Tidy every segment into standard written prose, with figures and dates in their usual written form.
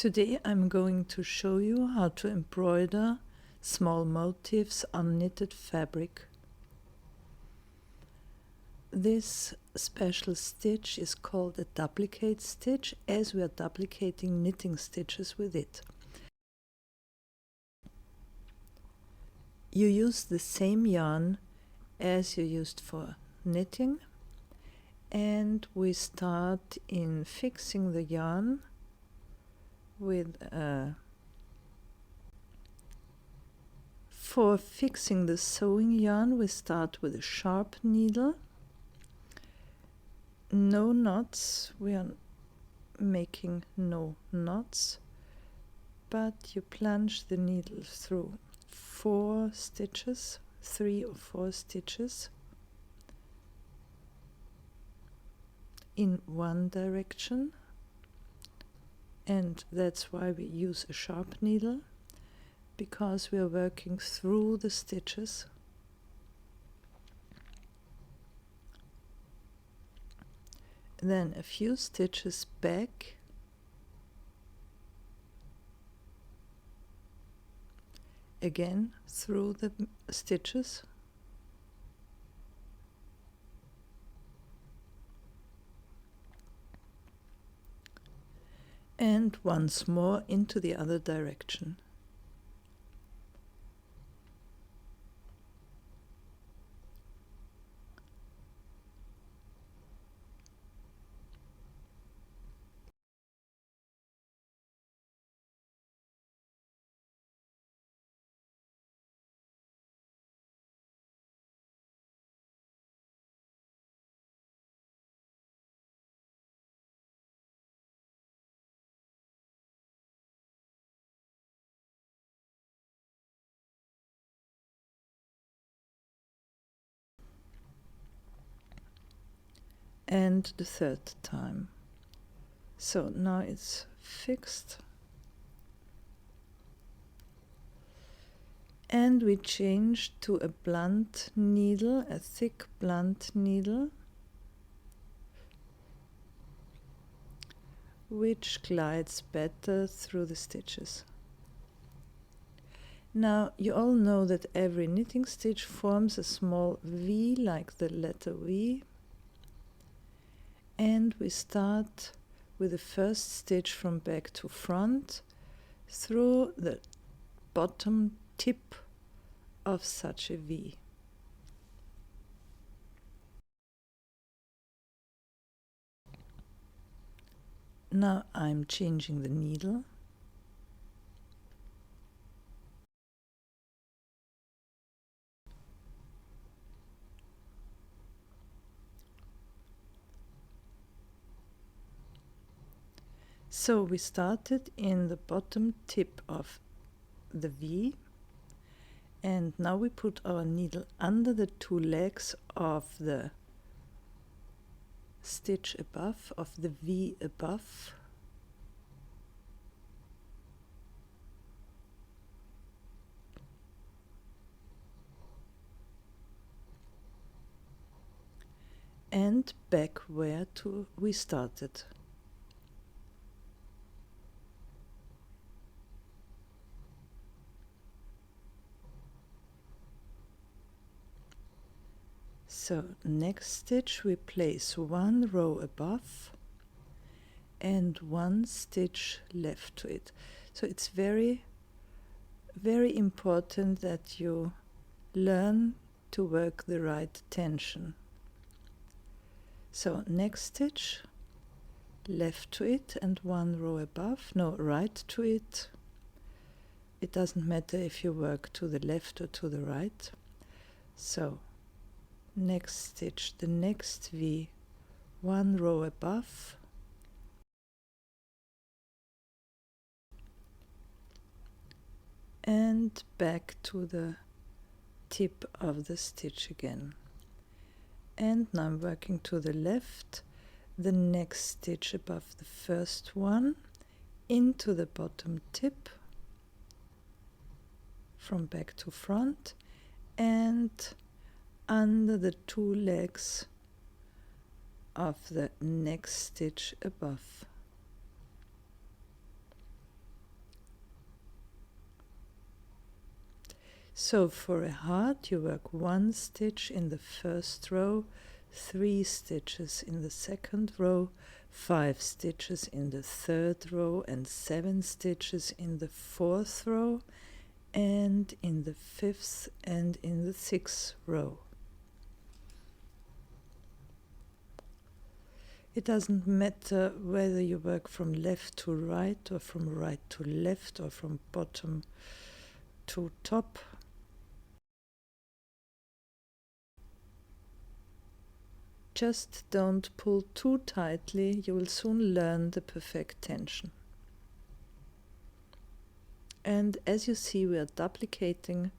Today I'm going to show you how to embroider small motifs on knitted fabric. This special stitch is called a duplicate stitch, as we are duplicating knitting stitches with it. You use the same yarn as you used for knitting, and we start in fixing the yarn with for fixing the sewing yarn we start with a sharp needle. No knots, we are making no knots, but you plunge the needle through 4 stitches, 3 or 4 stitches in one direction, and that's why we use a sharp needle, because we are working through the stitches. Then a few stitches back, again through the stitches, and once more into the other direction. And the third time. So now it's fixed, and we change to a blunt needle, a thick blunt needle, which glides better through the stitches. Now you all know that every knitting stitch forms a small V, like the letter V, and we start with the first stitch from back to front through the bottom tip of such a V. Now I'm changing the needle. So we started in the bottom tip of the V, and now we put our needle under the 2 legs of the stitch above, of the V above, and back where we started. So next stitch we place 1 row above and 1 stitch left to it. So it's very, very important that you learn to work the right tension. So next stitch left to it and 1 row above, no, right to it. It doesn't matter if you work to the left or to the right. So next stitch, the next V, 1 row above, and back to the tip of the stitch again. And now I'm working to the left, the next stitch above the first one, into the bottom tip, from back to front, and under the 2 legs of the next stitch above. So for a heart you work 1 stitch in the first row, 3 stitches in the second row, 5 stitches in the third row, and 7 stitches in the fourth row, and in the fifth and in the sixth row. It doesn't matter whether you work from left to right, or from right to left, or from bottom to top. Just don't pull too tightly, you will soon learn the perfect tension. And as you see, we are duplicating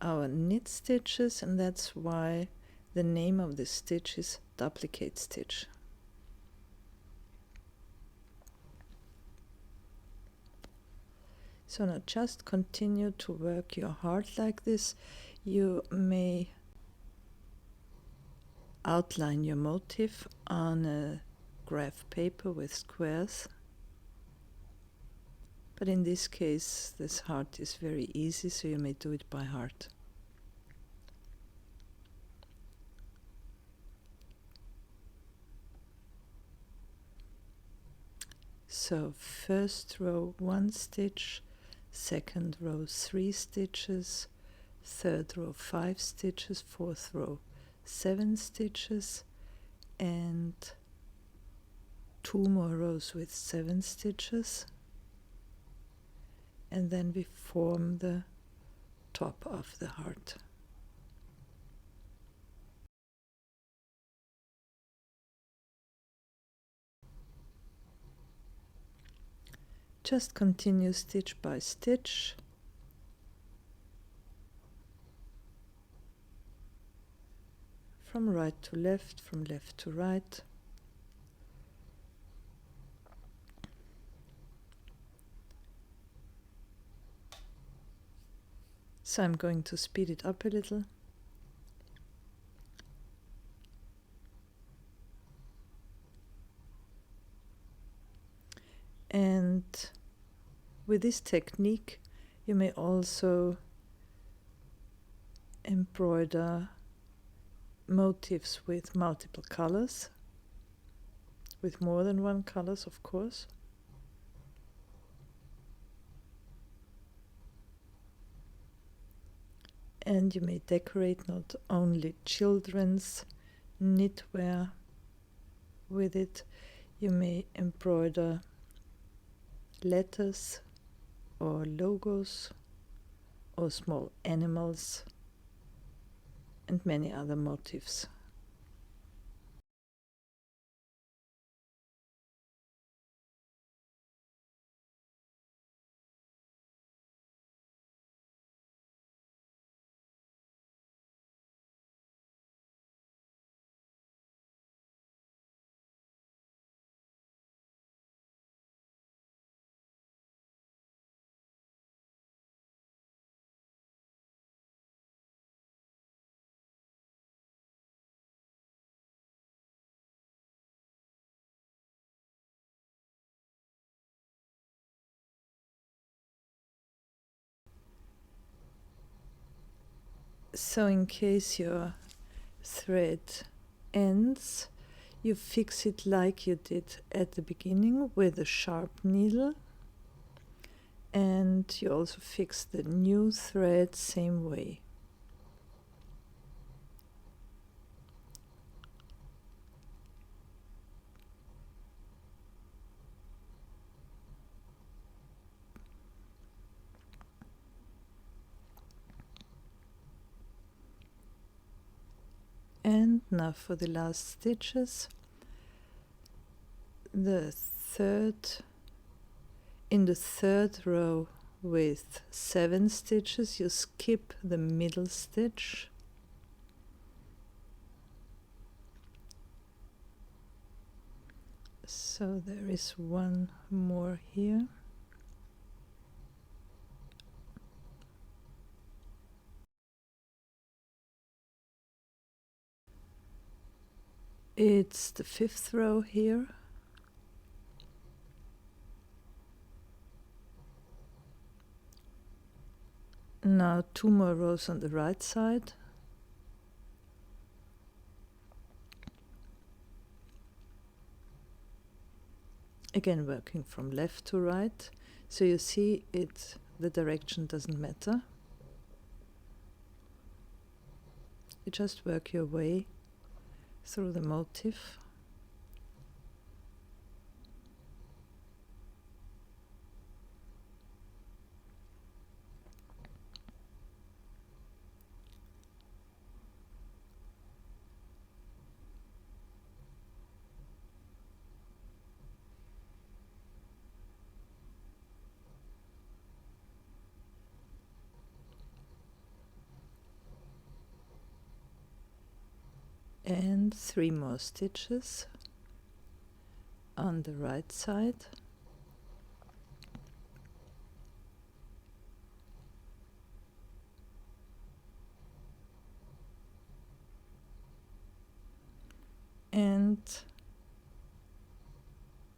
our knit stitches, and that's why the name of this stitch is duplicate stitch. So now just continue to work your heart like this. You may outline your motif on a graph paper with squares, but in this case this heart is very easy, so you may do it by heart. So first row 1 stitch, second row 3 stitches, third row 5 stitches, fourth row 7 stitches, and 2 more rows with 7 stitches, and then we form the top of the heart. Just continue stitch by stitch. From right to left, from left to right. So I'm going to speed it up a little. And with this technique you may also embroider motifs with multiple colors, with more than one colors, of course. And you may decorate not only children's knitwear with it, you may embroider letters or logos or small animals and many other motifs. So in case your thread ends, you fix it like you did at the beginning with a sharp needle, and you also fix the new thread same way. And now for the last stitches, in the third row with 7 stitches, you skip the middle stitch, so there is one more here. It's the 5th row here. Now 2 more rows on the right side. Again working from left to right, so you see the direction doesn't matter. You just work your way through the motif. And 3 more stitches on the right side. And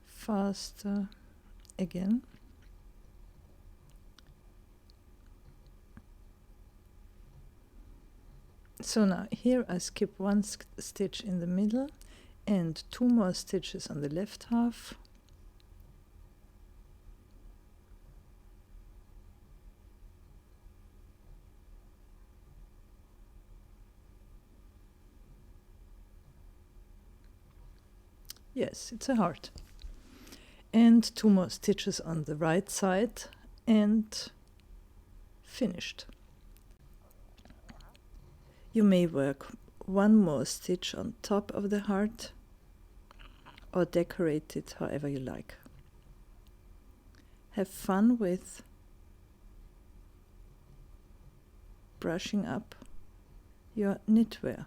faster again. So now here I skip 1 stitch in the middle and 2 more stitches on the left half. Yes, it's a heart. And 2 more stitches on the right side and finished. You may work 1 more stitch on top of the heart or decorate it however you like. Have fun with brushing up your knitwear.